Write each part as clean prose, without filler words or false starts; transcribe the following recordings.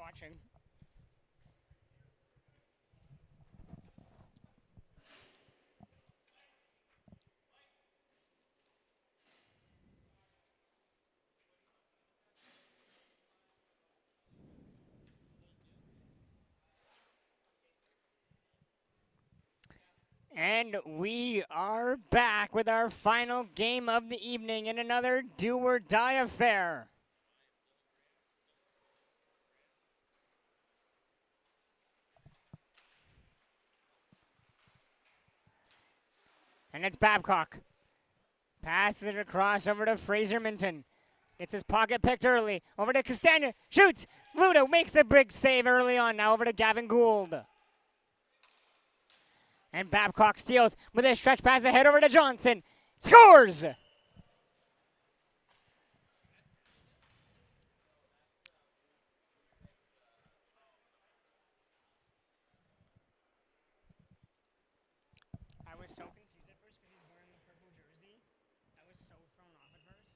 watching. And we are back with our final game of the evening in another do or die affair. And it's Babcock. Passes it across over to Fraser Minton. Gets his pocket picked early. Over to Castagna. Shoots. Ludo makes the big save early on. Now over to Gavin Gould. And Babcock steals with a stretch pass ahead over to Johnson. Scores! I was so confused at first because he's wearing the purple jersey. I was so thrown off at first.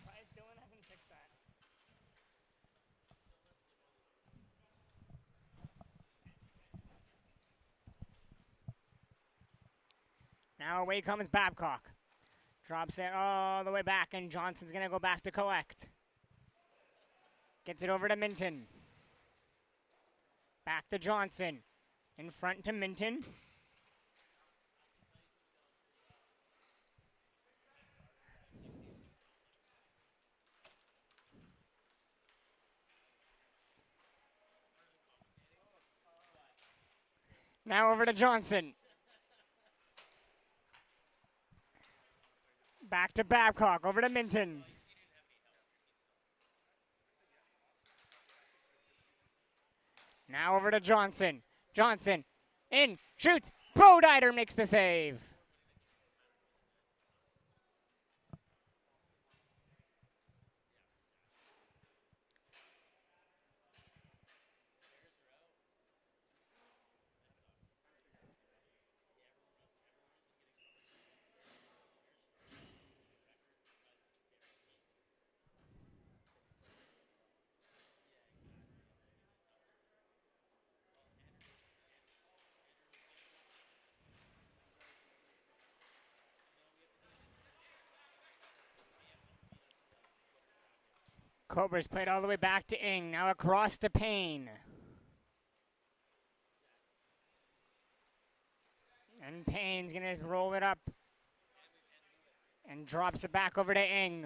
Why Dylan hasn't fixed that? Now away comes Babcock. Drops it all the way back, and Johnson's going to go back to collect. Gets it over to Minton. Back to Johnson. In front to Minton. Now over to Johnson. Back to Babcock, over to Minton. Now over to Johnson. Johnson, in, shoots. Brodeider makes the save. Cobras played all the way back to Ing. Now across to Payne. And Payne's going to roll it up. And drops it back over to Ing.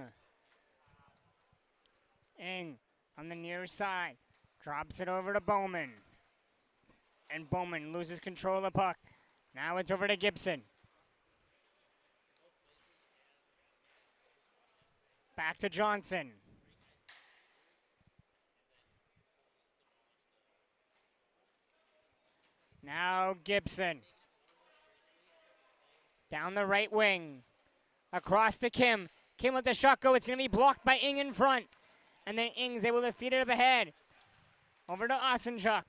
Ing on the near side. Drops it over to Bowman. And Bowman loses control of the puck. Now it's over to Gibson. Back to Johnson. Now Gibson. Down the right wing. Across to Kim. Kim let the shot go. It's going to be blocked by Ing in front. And then Ing's able to feed it to the head. Over to Osenchuk.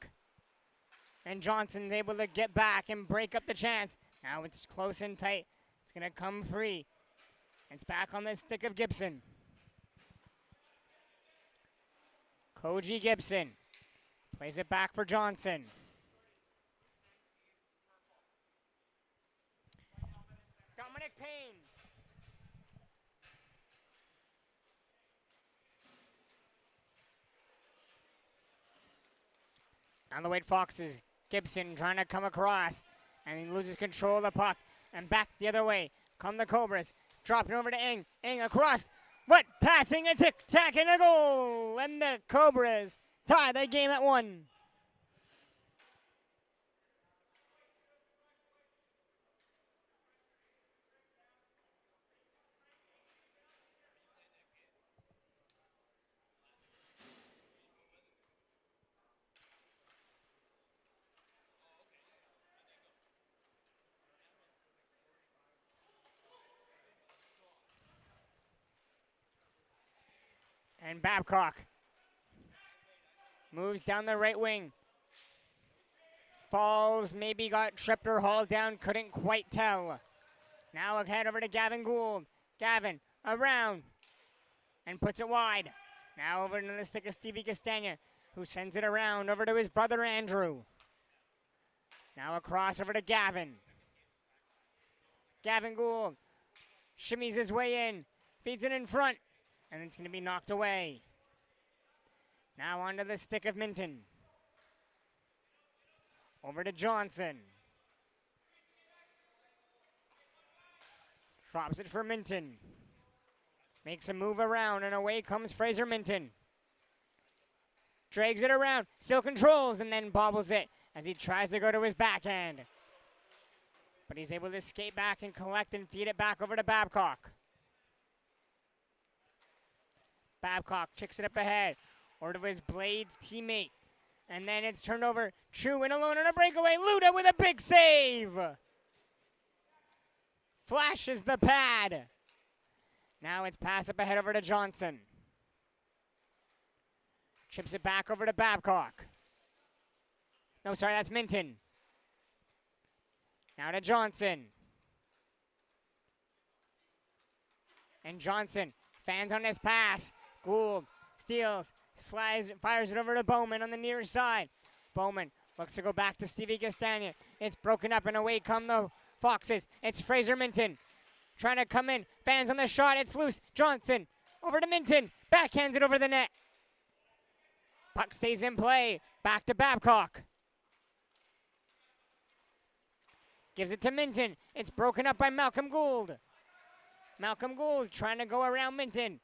And Johnson's able to get back and break up the chance. Now it's close and tight. It's going to come free. It's back on the stick of Gibson. Koji Gibson. Plays it back for Johnson. Dominic Payne. On the White Foxes, Gibson trying to come across, and he loses control of the puck. And back the other way come the Cobras. Dropping over to Ing. Ing across. What? Passing a tic-tac and a goal. And the Cobras tie the game at 1. And Babcock moves down the right wing. Falls, maybe got tripped or hauled down, couldn't quite tell. Now head over to Gavin Gould. Gavin around and puts it wide. Now over to the stick of Stevie Castagna, who sends it around over to his brother Andrew. Now across over to Gavin. Gavin Gould shimmies his way in, feeds it in front, and it's going to be knocked away. Now onto the stick of Minton. Over to Johnson. Drops it for Minton. Makes a move around, and away comes Fraser Minton. Drags it around, still controls, and then bobbles it as he tries to go to his backhand. But he's able to skate back and collect and feed it back over to Babcock. Babcock chicks it up ahead, or to his Blades teammate. And then it's turned over. Chu in alone on a breakaway. Luda with a big save. Flashes the pad. Now it's pass up ahead over to Johnson. Chips it back over to Babcock. No, sorry, that's Minton. Now to Johnson. And Johnson fans on his pass. Gould steals, fires it over to Bowman on the near side. Bowman looks to go back to Stevie Castagna. It's broken up and away come the Foxes. It's Fraser Minton trying to come in. Fans on the shot. It's loose. Johnson over to Minton. Backhands it over the net. Puck stays in play. Back to Babcock. Gives it to Minton. It's broken up by Malcolm Gould. Malcolm Gould trying to go around Minton.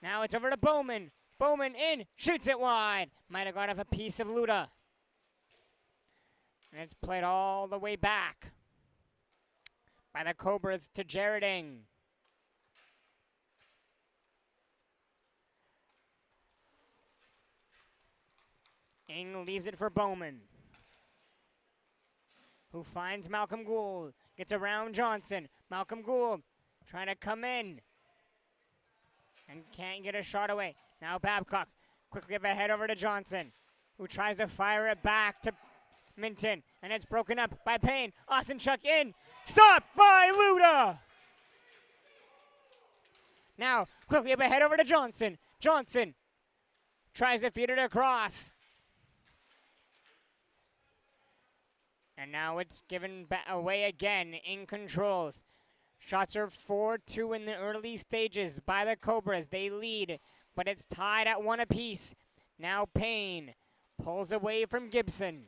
Now it's over to Bowman. Bowman in, shoots it wide. Might have got off a piece of Luda. And it's played all the way back by the Cobras to Jared Ing. Ing leaves it for Bowman, who finds Malcolm Gould. Gets around Johnson. Malcolm Gould trying to come in and can't get a shot away. Now Babcock quickly up ahead over to Johnson, who tries to fire it back to Minton. And it's broken up by Payne. Osenchuk in. Stopped by Luda. Now quickly up ahead over to Johnson. Johnson tries to feed it across. And now it's given away again. In controls. Shots are 4-2 in the early stages by the Cobras. They lead, but it's tied at 1 apiece. Now Payne pulls away from Gibson.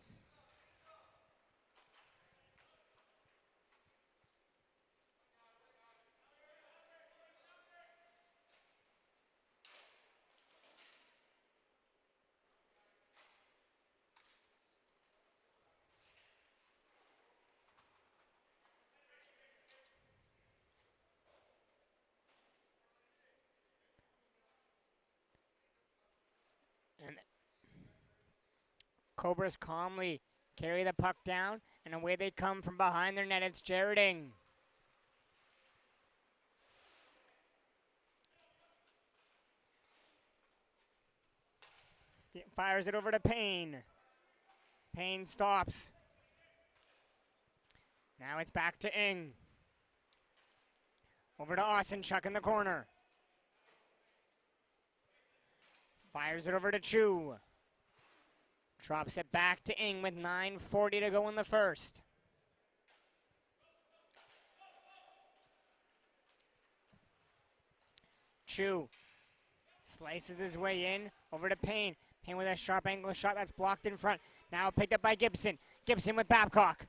And Cobras calmly carry the puck down, and away they come from behind their net. It's Jared Ing. He fires it over to Payne. Payne stops. Now it's back to Ing. Over to Osenchuk in the corner. Fires it over to Chu. Drops it back to Ing with 9:40 to go in the first. Chu slices his way in over to Payne. Payne with a sharp angle shot that's blocked in front. Now picked up by Gibson. Gibson with Babcock.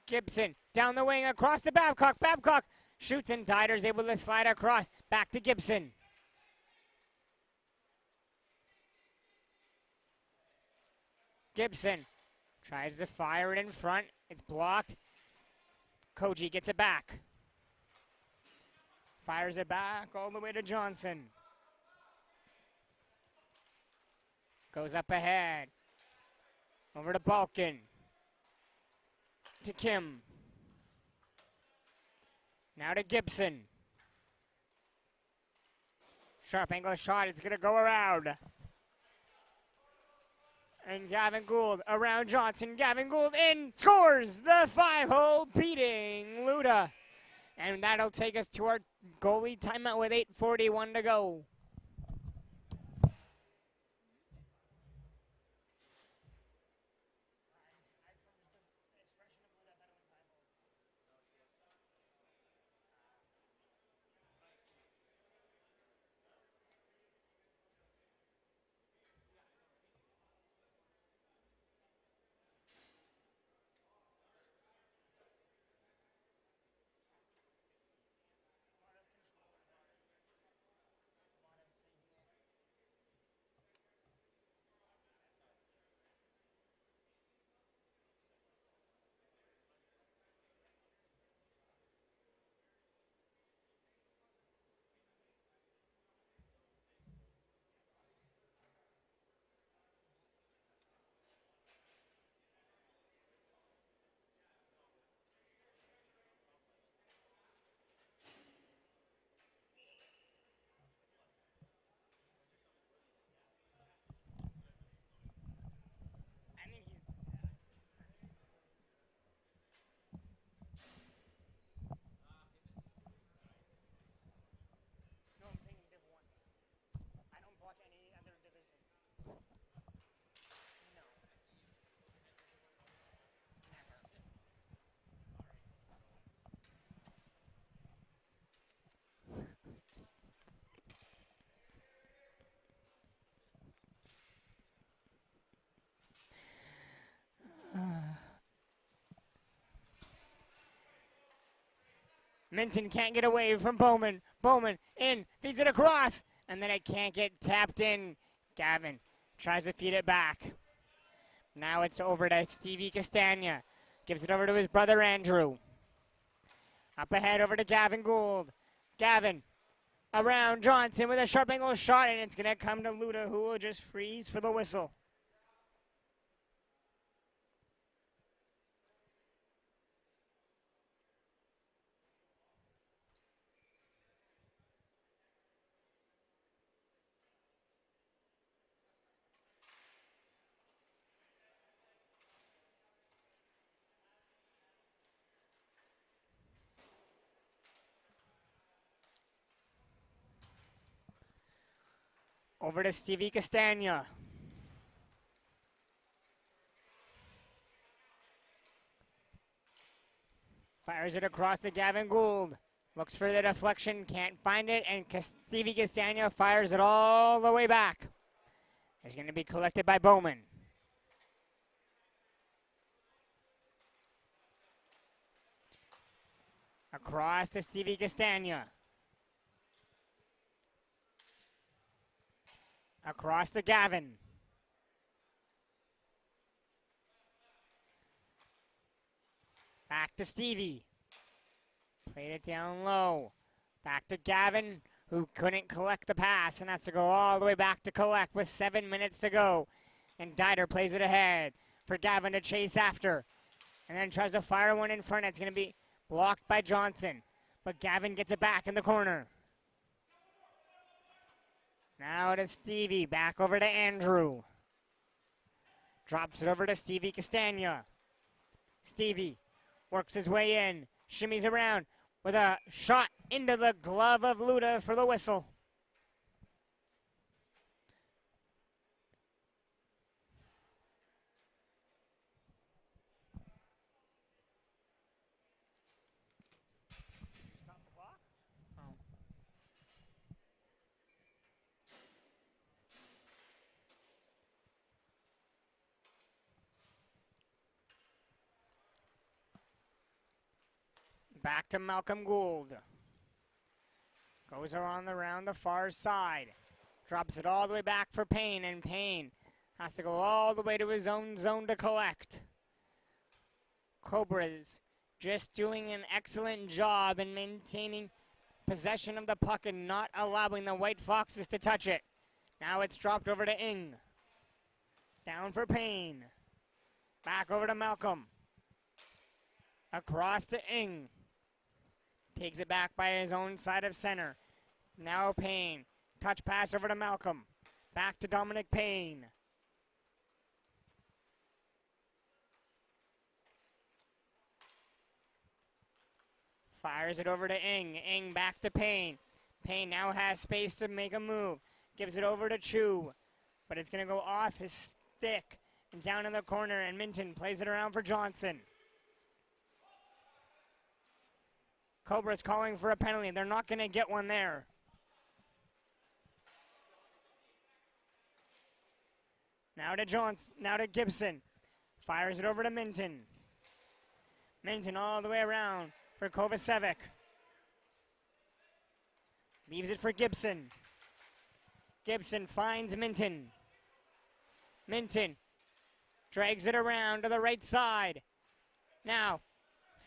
Gibson down the wing across to Babcock. Babcock shoots and Dieter's able to slide across. Back to Gibson. Gibson tries to fire it in front. It's blocked. Koji gets it back. Fires it back all the way to Johnson. Goes up ahead. Over to Balkin. To Kim. Now to Gibson. Sharp angle shot. It's going to go around. And Gavin Gould around Johnson. Gavin Gould in. Scores the 5-hole, beating Luda. And that'll take us to our goalie timeout with 8:41 to go. Minton can't get away from Bowman. Bowman in, feeds it across, and then it can't get tapped in. Gavin tries to feed it back. Now it's over to Stevie Castagna. Gives it over to his brother Andrew. Up ahead over to Gavin Gould. Gavin around Johnson with a sharp angle shot, and it's going to come to Luda, who will just freeze for the whistle. Over to Stevie Castagna. Fires it across to Gavin Gould. Looks for the deflection, can't find it, and Stevie Castagna fires it all the way back. It's going to be collected by Bowman. Across to Stevie Castagna. Across to Gavin. Back to Stevie. Played it down low. Back to Gavin, who couldn't collect the pass, and has to go all the way back to collect with 7 minutes to go. And Dieter plays it ahead for Gavin to chase after. And then tries to fire one in front. It's going to be blocked by Johnson. But Gavin gets it back in the corner. Now to Stevie, back over to Andrew. Drops it over to Stevie Castagna. Stevie works his way in, shimmies around with a shot into the glove of Luda for the whistle. Stop the clock? Oh. Back to Malcolm Gould. Goes around the far side. Drops it all the way back for Payne, and Payne has to go all the way to his own zone to collect. Cobras just doing an excellent job in maintaining possession of the puck and not allowing the White Foxes to touch it. Now it's dropped over to Ing. Down for Payne. Back over to Malcolm. Across to Ing. Takes it back by his own side of center. Now Payne. Touch pass over to Malcolm. Back to Dominic Payne. Fires it over to Ing. Ing back to Payne. Payne now has space to make a move. Gives it over to Chu. But it's going to go off his stick and down in the corner, and Minton plays it around for Johnson. Cobras calling for a penalty. They're not going to get one there. Now to Gibson. Fires it over to Minton. Minton all the way around for Kovacevic. Leaves it for Gibson. Gibson finds Minton. Minton drags it around to the right side. Now,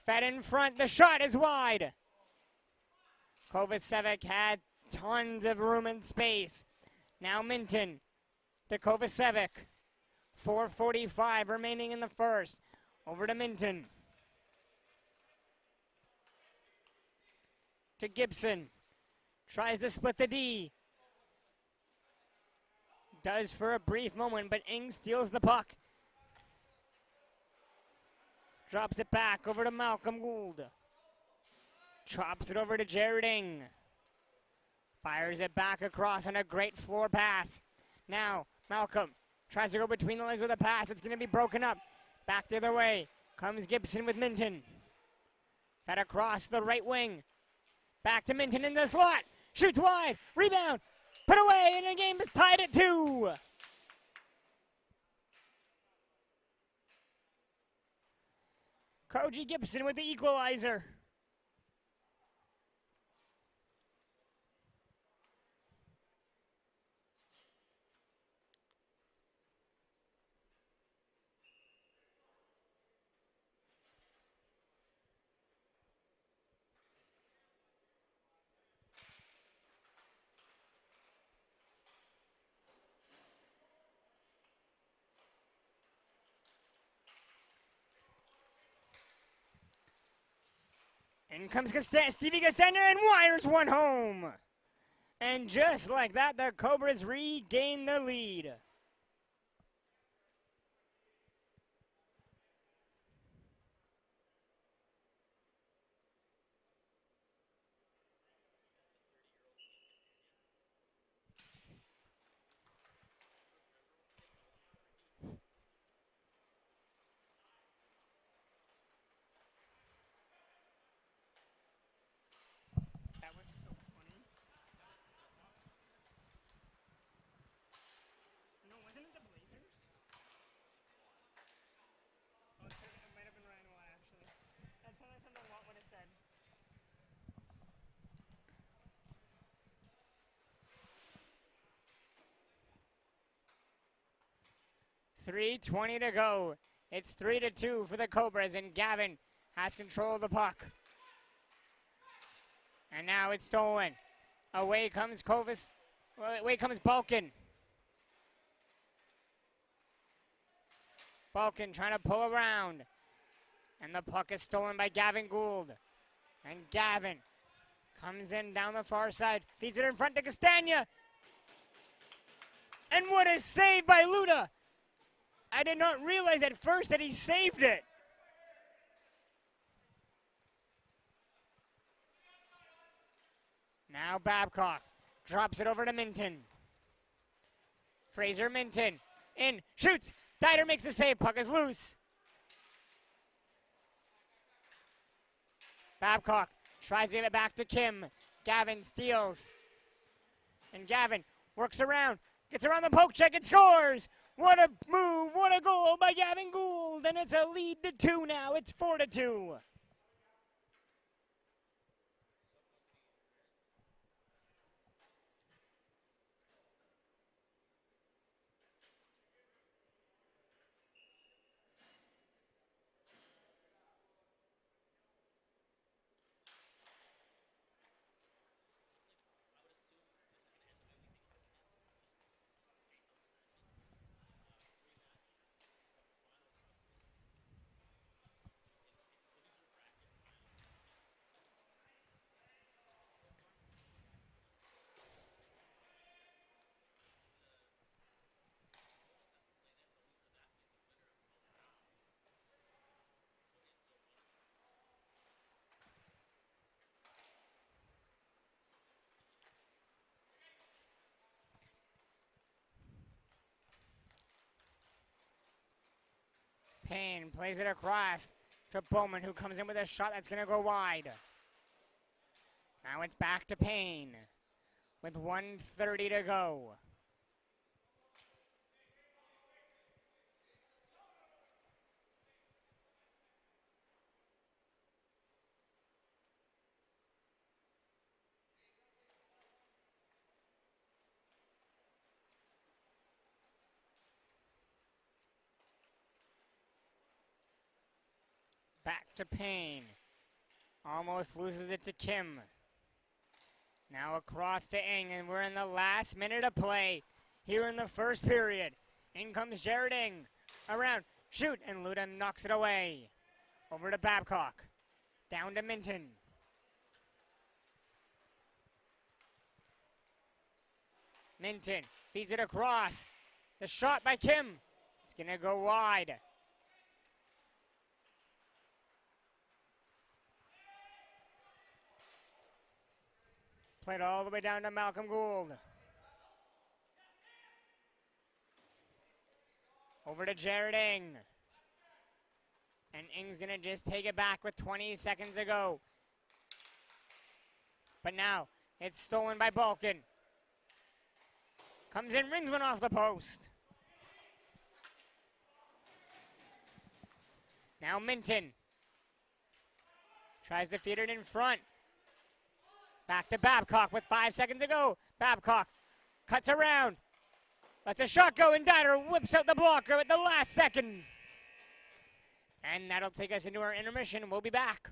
fed in front. The shot is wide. Kovacevic had tons of room and space. Now Minton to Kovacevic. 4:45 remaining in the first. Over to Minton. To Gibson. Tries to split the D. Does for a brief moment, but Ing steals the puck. Drops it back over to Malcolm Gould. Chops it over to Jared Ing. Fires it back across on a great floor pass. Now Malcolm tries to go between the legs with a pass. It's going to be broken up. Back the other way comes Gibson with Minton. Fed across the right wing. Back to Minton in the slot. Shoots wide. Rebound. Put away, and the game is tied at 2. Koji Gibson with the equalizer. In comes Stevie Castagna and wires one home. And just like that, the Cobras regain the lead. What it said. 3:20 to go. It's 3-2 for the Cobras, and Gavin has control of the puck. And now it's stolen. Away comes Kovis. Away comes Balkan. Balkan trying to pull around. And the puck is stolen by Gavin Gould. And Gavin comes in down the far side. Feeds it in front to Castagna. And what a save by Luda. I did not realize at first that he saved it. Now Babcock drops it over to Minton. Fraser Minton in, shoots. Dieter makes the save, puck is loose. Babcock tries to get it back to Kim. Gavin steals. And Gavin works around, gets around the poke check and scores. What a move, what a goal by Gavin Gould. And it's a lead to 2 now, it's 4-2. Payne plays it across to Bowman, who comes in with a shot that's going to go wide. Now it's back to Payne with 1:30 to go. Back to Payne. Almost loses it to Kim. Now across to Ing, and we're in the last minute of play here in the first period. In comes Jared Ing. Around, shoot, and Luda knocks it away. Over to Babcock. Down to Minton. Minton feeds it across. The shot by Kim. It's going to go wide. Played all the way down to Malcolm Gould. Over to Jared Ing. And Ing's going to just take it back with 20 seconds to go. But now it's stolen by Balkan. Comes in, rings one off the post. Now Minton. Tries to feed it in front. Back to Babcock with 5 seconds to go. Babcock cuts around. Lets a shot go, and Dieter whips out the blocker at the last second. And that'll take us into our intermission. We'll be back.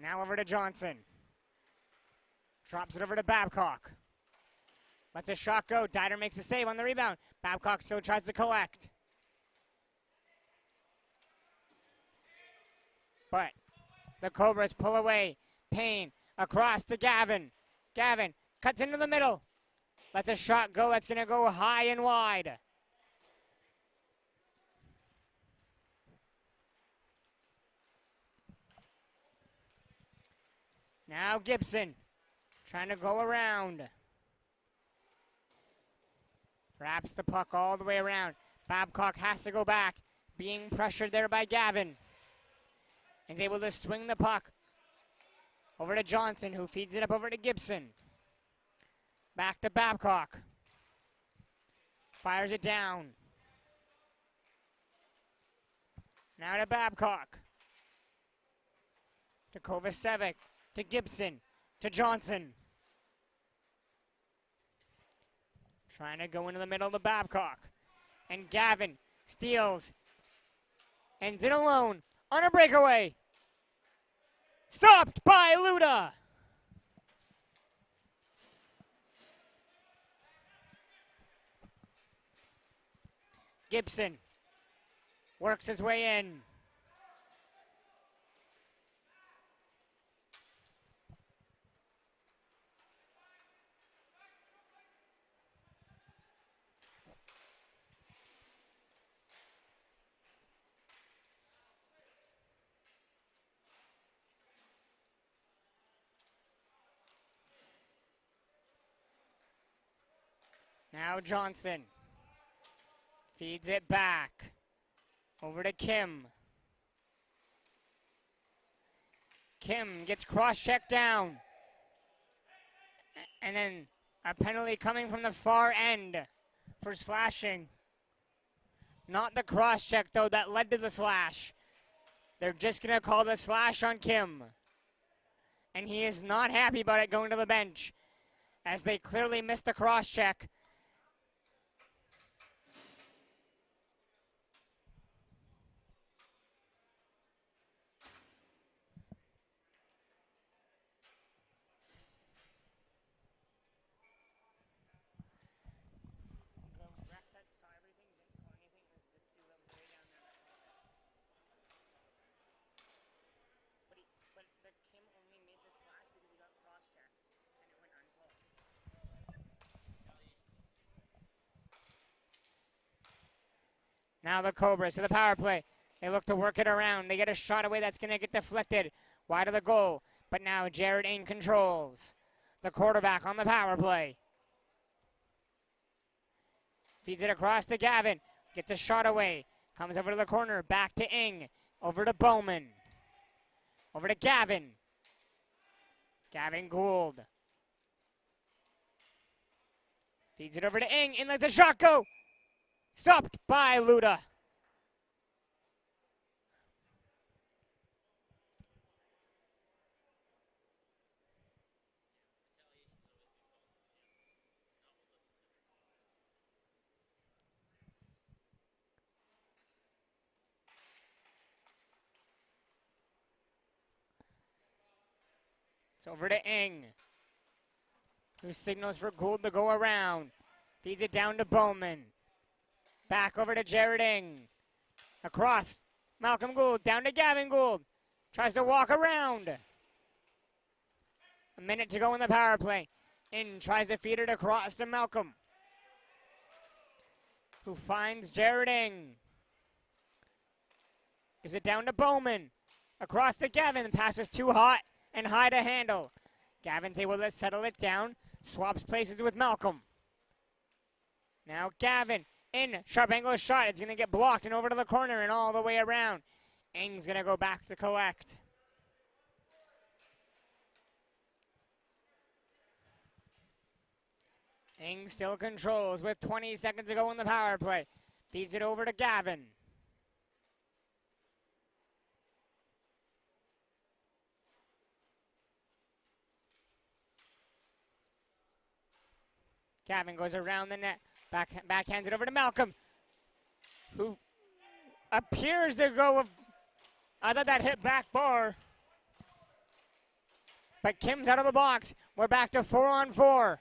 Now over to Johnson. Drops it over to Babcock. Lets a shot go. Dieter makes a save on the rebound. Babcock still tries to collect. But the Cobras pull away. Payne across to Gavin. Gavin cuts into the middle. Lets a shot go. That's going to go high and wide. Now Gibson trying to go around. Wraps the puck all the way around. Babcock has to go back, being pressured there by Gavin. And is able to swing the puck over to Johnson, who feeds it up over to Gibson. Back to Babcock. Fires it down. Now to Babcock. To Kovacevic. To Gibson. To Johnson. Trying to go into the middle of the Babcock. And Gavin steals. Ends it alone on a breakaway. Stopped by Luda. Gibson works his way in. Now Johnson feeds it back over to Kim. Kim gets cross-checked down. And then a penalty coming from the far end for slashing. Not the cross-check, though, that led to the slash. They're just going to call the slash on Kim. And he is not happy about it going to the bench, as they clearly missed the cross check. Now the Cobras to the power play. They look to work it around. They get a shot away that's going to get deflected wide of the goal. But now Jared Ing controls. The quarterback on the power play. Feeds it across to Gavin. Gets a shot away. Comes over to the corner. Back to Ing. Over to Bowman. Over to Gavin. Gavin Gould. Feeds it over to Ing. In let the shot go. Stopped by Luda. It's over to Ing, who signals for Gould to go around. Feeds it down to Bowman. Back over to Jared Ing. Across. Malcolm Gould. Down to Gavin Gould. Tries to walk around. A minute to go in the power play. Ing tries to feed it across to Malcolm, who finds Jared Ing. Gives it down to Bowman. Across to Gavin. The pass was too hot and high to handle. Gavin's able to settle it down. Swaps places with Malcolm. Now Gavin. In, sharp angle shot. It's going to get blocked and over to the corner and all the way around. Ing's going to go back to collect. Ing still controls with 20 seconds to go in the power play. Feeds it over to Gavin. Gavin goes around the net. Backhands it over to Malcolm, who appears to go. I thought that hit back bar. But Kim's out of the box. We're back to 4-on-4.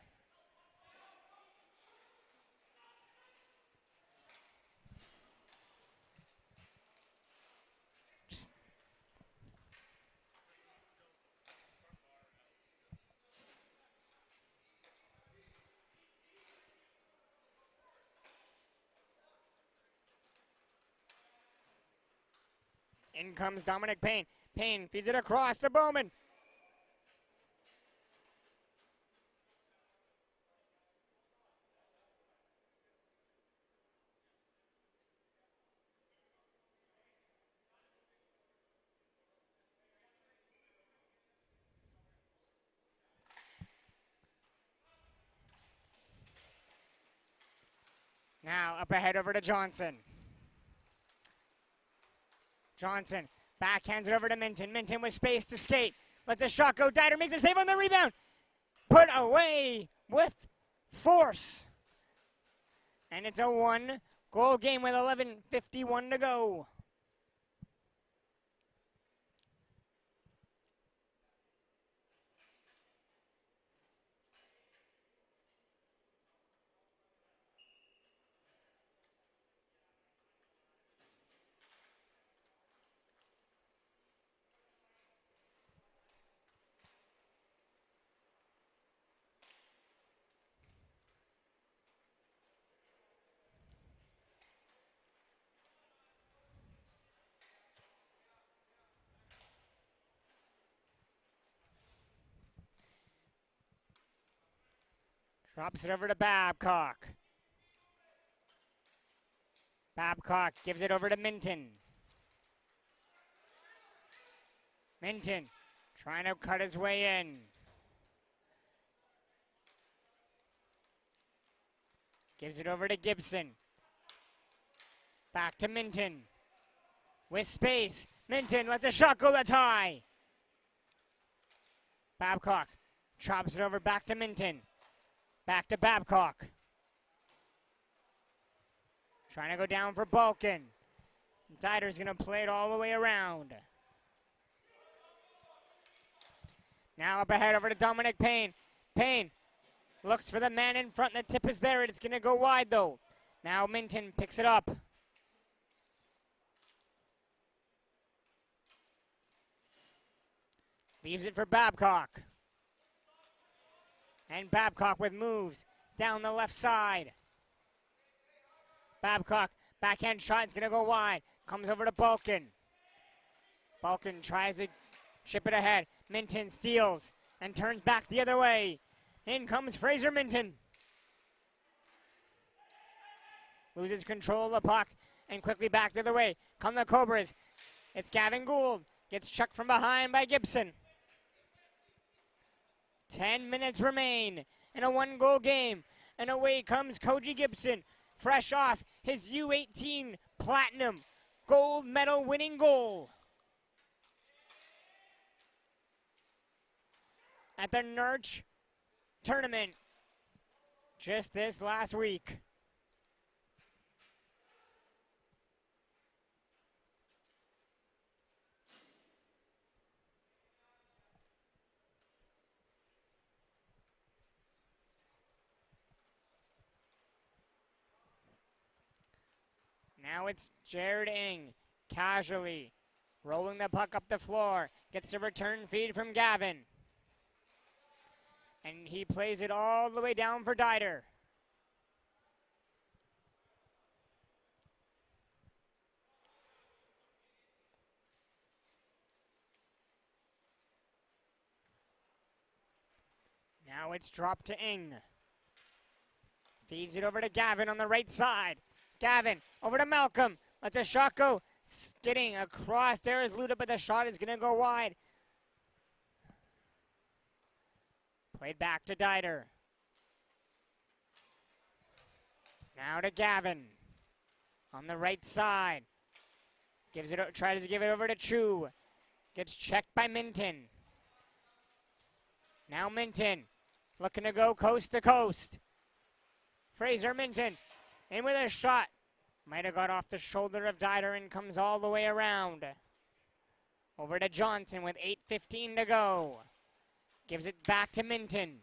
In comes Dominic Payne. Payne feeds it across to Bowman. Now up ahead over to Johnson. Johnson backhands it over to Minton. Minton with space to skate. Let the shot go. Dieter makes a save on the rebound. Put away with force. And it's a 1-goal game with 11:51 to go. Drops it over to Babcock. Babcock gives it over to Minton. Minton trying to cut his way in. Gives it over to Gibson. Back to Minton. With space. Minton lets a shot go that's high. Babcock chops it over back to Minton. Back to Babcock. Trying to go down for Balkan. Dieter's going to play it all the way around. Now up ahead over to Dominic Payne. Payne looks for the man in front. The tip is there. It's going to go wide, though. Now Minton picks it up. Leaves it for Babcock. And Babcock with moves down the left side. Babcock, backhand shot, it's going to go wide. Comes over to Balkan. Balkan tries to chip it ahead. Minton steals and turns back the other way. In comes Fraser Minton. Loses control of the puck and quickly back the other way. Come the Cobras. It's Gavin Gould. Gets chucked from behind by Gibson. 10 minutes remain in a 1-goal game. And away comes Koji Gibson, fresh off his U18 Platinum gold medal winning goal at the Nurch tournament just this last week. Now it's Jared Ing, casually rolling the puck up the floor. Gets a return feed from Gavin. And he plays it all the way down for Dieter. Now it's dropped to Ing. Feeds it over to Gavin on the right side. Gavin over to Malcolm. Lets a shot go. Skidding across there is Luda, but the shot is going to go wide. Played back to Dieter. Now to Gavin. On the right side. Tries to give it over to Chu. Gets checked by Minton. Now Minton. Looking to go coast to coast. Fraser Minton. In with a shot. Might have got off the shoulder of Dieter and comes all the way around. Over to Johnson with 8:15 to go. Gives it back to Minton.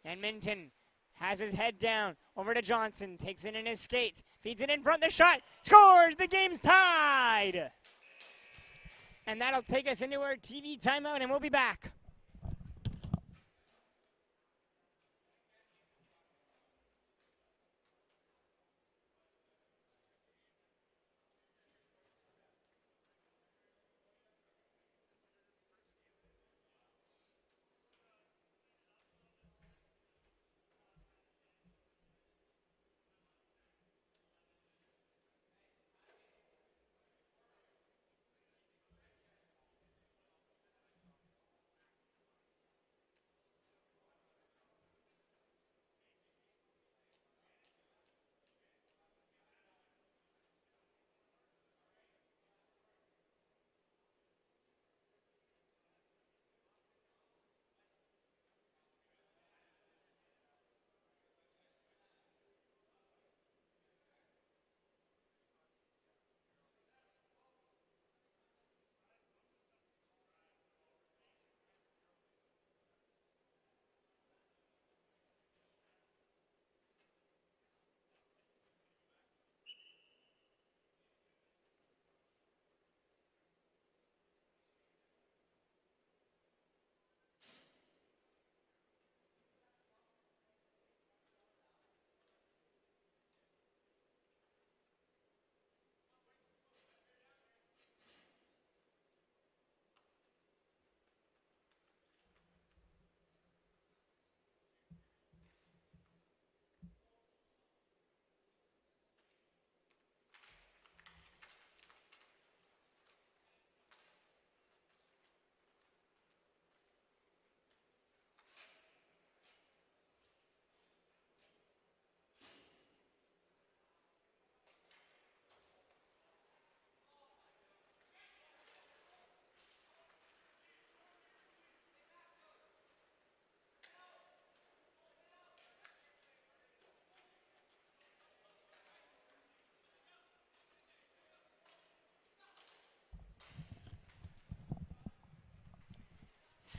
And Minton has his head down. Over to Johnson. Takes it in his skates. Feeds it in front. The shot. Scores. The game's tied. And that'll take us into our TV timeout, and we'll be back.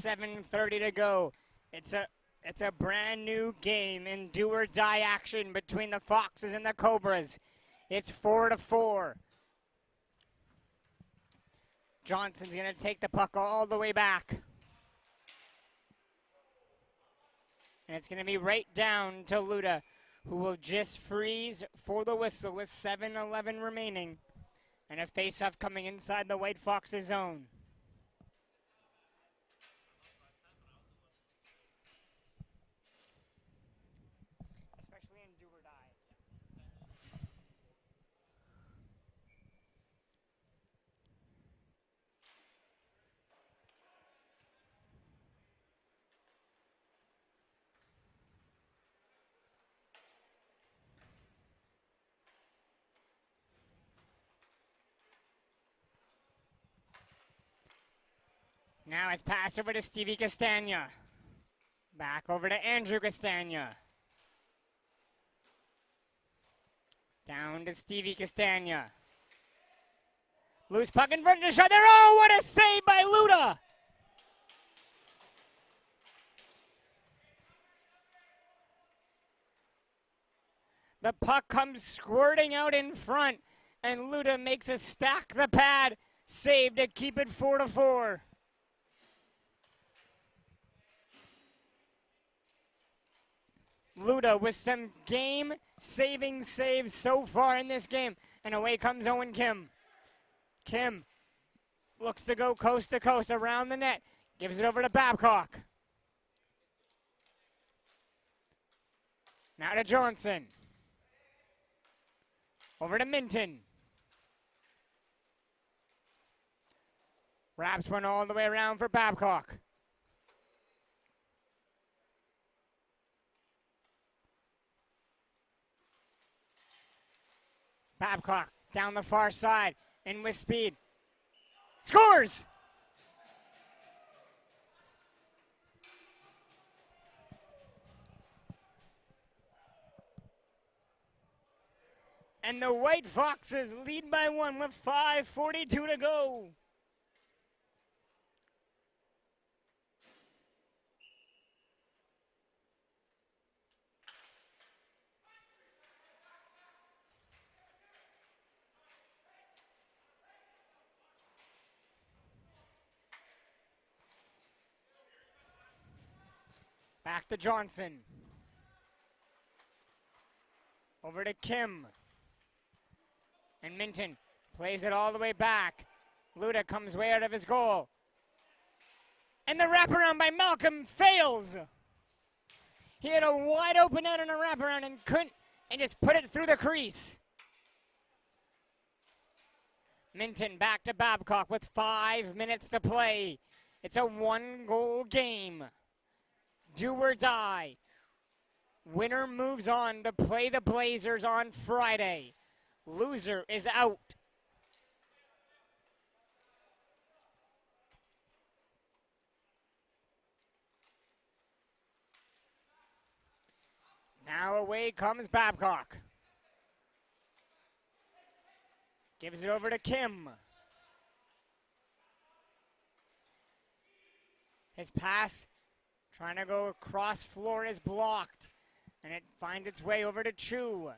7:30 to go. It's a brand new game in do or die action between the Foxes and the Cobras. It's 4-4. Johnson's going to take the puck all the way back. And it's going to be right down to Luda, who will just freeze for the whistle with 7:11 remaining. And a face-off coming inside the White Foxes zone. Especially in do or die. Now it's passed over to Stevie Castagna. Back over to Andrew Castagna. Down to Stevie Castagna. Loose puck in front of the shot there. Oh, what a save by Luda! The puck comes squirting out in front, and Luda makes a stack the pad save to keep it 4-4. Luda with some game-saving saves so far in this game. And away comes Owen Kim. Kim looks to go coast to coast around the net. Gives it over to Babcock. Now to Johnson. Over to Minton. Wraps one all the way around for Babcock. Babcock down the far side and with speed. Scores! And the White Foxes lead by one with 5:42 to go. Back to Johnson. Over to Kim. And Minton plays it all the way back. Luda comes way out of his goal. And the wraparound by Malcolm fails. He had a wide open net on a wraparound and couldn't, and just put it through the crease. Minton back to Babcock with 5 minutes to play. It's a 1-goal game. Do or die. Winner moves on to play the Blazers on Friday. Loser is out. Now away comes Babcock. Gives it over to Kim. His pass trying to go across floor is blocked. And it finds its way over to Chu.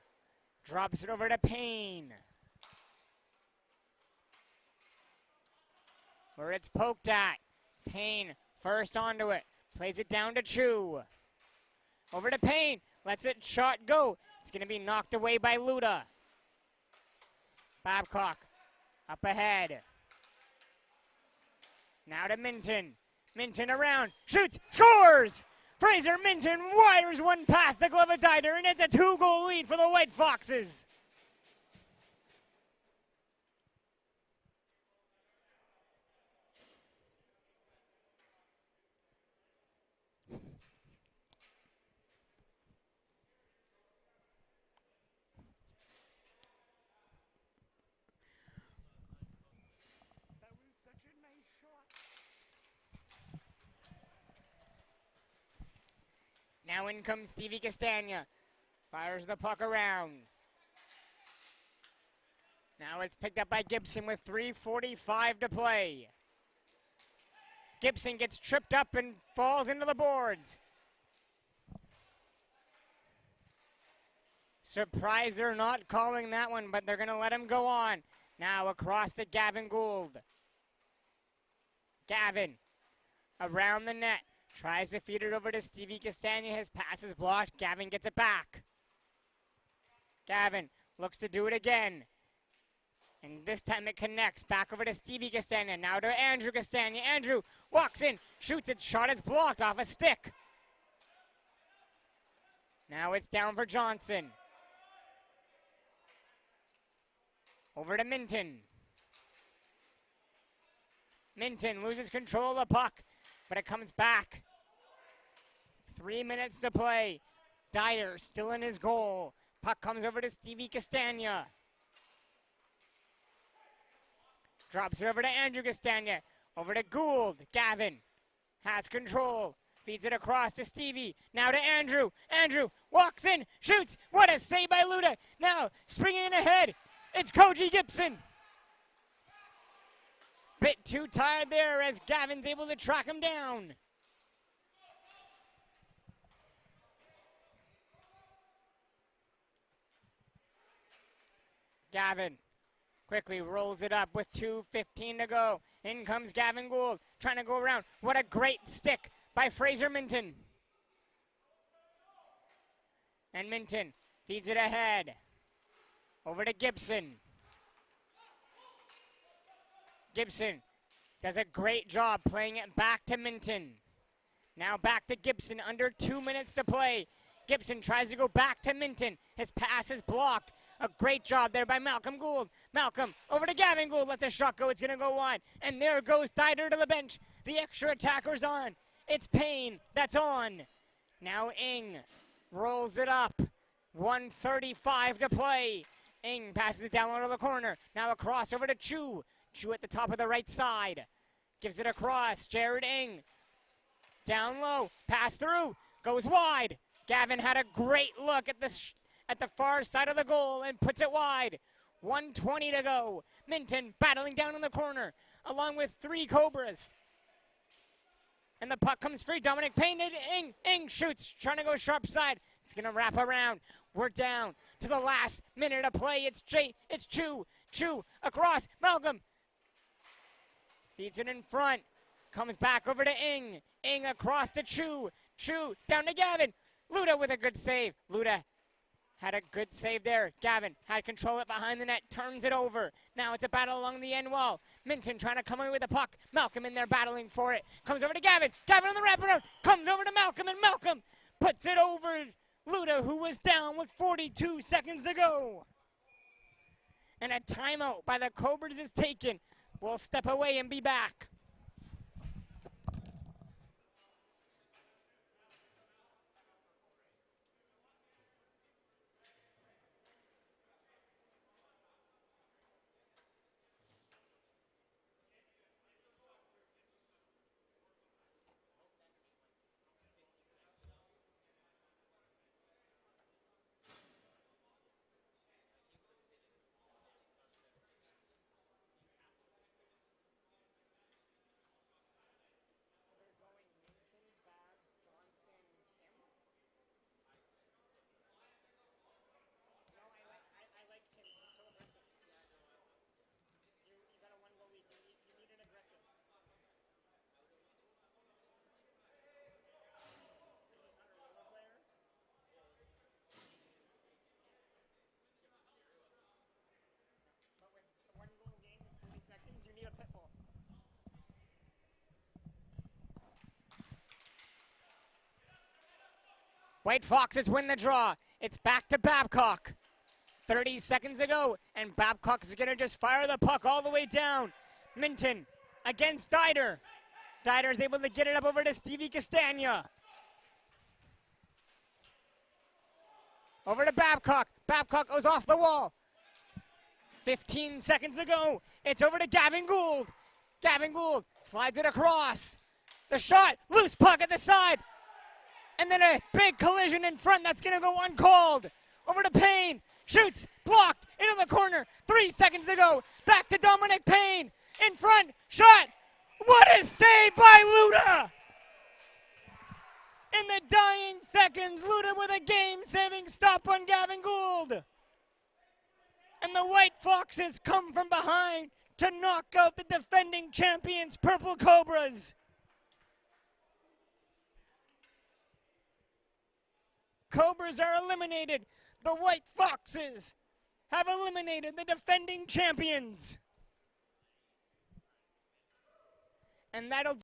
Drops it over to Payne. Where it's poked at. Payne first onto it. Plays it down to Chu. Over to Payne. Lets it shot go. It's going to be knocked away by Luda. Babcock up ahead. Now to Minton. Minton around. Shoots. Scores! Fraser Minton wires one past the glove of Dieter, and it's a 2-goal lead for the White Foxes. That was such a nice shot. Now in comes Stevie Castagna. Fires the puck around. Now it's picked up by Gibson with 3:45 to play. Gibson gets tripped up and falls into the boards. Surprised they're not calling that one, but they're going to let him go on. Now across to Gavin Gould. Gavin around the net. Tries to feed it over to Stevie Castagna. His pass is blocked. Gavin gets it back. Gavin looks to do it again. And this time it connects. Back over to Stevie Castagna. Now to Andrew Castagna. Andrew walks in. Shoots it. Shot is blocked off a stick. Now it's down for Johnson. Over to Minton. Minton loses control of the puck, but it comes back. 3 minutes to play. Dyer still in his goal. Puck comes over to Stevie Castagna. Drops it over to Andrew Castagna. Over to Gould. Gavin has control. Feeds it across to Stevie. Now to Andrew. Andrew walks in. Shoots. What a save by Luda. Now springing in ahead. It's Koji Gibson. Bit too tired there as Gavin's able to track him down. Gavin quickly rolls it up with 2:15 to go. In comes Gavin Gould trying to go around. What a great stick by Fraser Minton. And Minton feeds it ahead. Over to Gibson. Gibson does a great job playing it back to Minton. Now back to Gibson, under 2 minutes to play. Gibson tries to go back to Minton. His pass is blocked. A great job there by Malcolm Gould. Malcolm over to Gavin Gould. Lets a shot go. It's going to go wide. And there goes Dyer to the bench. The extra attacker's on. It's Payne that's on. Now Ing rolls it up. 1:35 to play. Ing passes it down into the corner. Now across over to Chu. Chu at the top of the right side. Gives it across. Jared Ing. Down low. Pass through. Goes wide. Gavin had a great look at the far side of the goal and puts it wide. 1:20 to go. Minton battling down in the corner along with 3 Cobras. And the puck comes free. Dominic Payne and Ing. Ing shoots. Trying to go sharp side. It's going to wrap around. We're down to the last minute of play. It's Chu. Chu across. Malcolm feeds it in front. Comes back over to Ing. Ing across to Chu. Chu down to Gavin. Luda with a good save. Luda had a good save there. Gavin had control it behind the net. Turns it over. Now it's a battle along the end wall. Minton trying to come away with the puck. Malcolm in there battling for it. Comes over to Gavin. Gavin on the wraparound. Comes over to Malcolm, and Malcolm puts it over Luda, who was down with 42 seconds to go. And a timeout by the Cobras is taken. We'll step away and be back. White Foxes win the draw. It's back to Babcock. 30 seconds to go, and Babcock is going to just fire the puck all the way down. Minton against Dyer. Dyer's able to get it up over to Stevie Castagna. Over to Babcock. Babcock goes off the wall. 15 seconds to go. It's over to Gavin Gould. Gavin Gould slides it across. The shot, loose puck at the side. And then a big collision in front that's going to go uncalled. Over to Payne. Shoots, blocked, into the corner. 3 seconds to go. Back to Dominic Payne. In front, shot. What a save by Luda! In the dying seconds, Luda with a game-saving stop on Gavin Gould. And the White Foxes come from behind to knock out the defending champions, Purple Cobras. Cobras are eliminated. The White Foxes have eliminated the defending champions. And that'll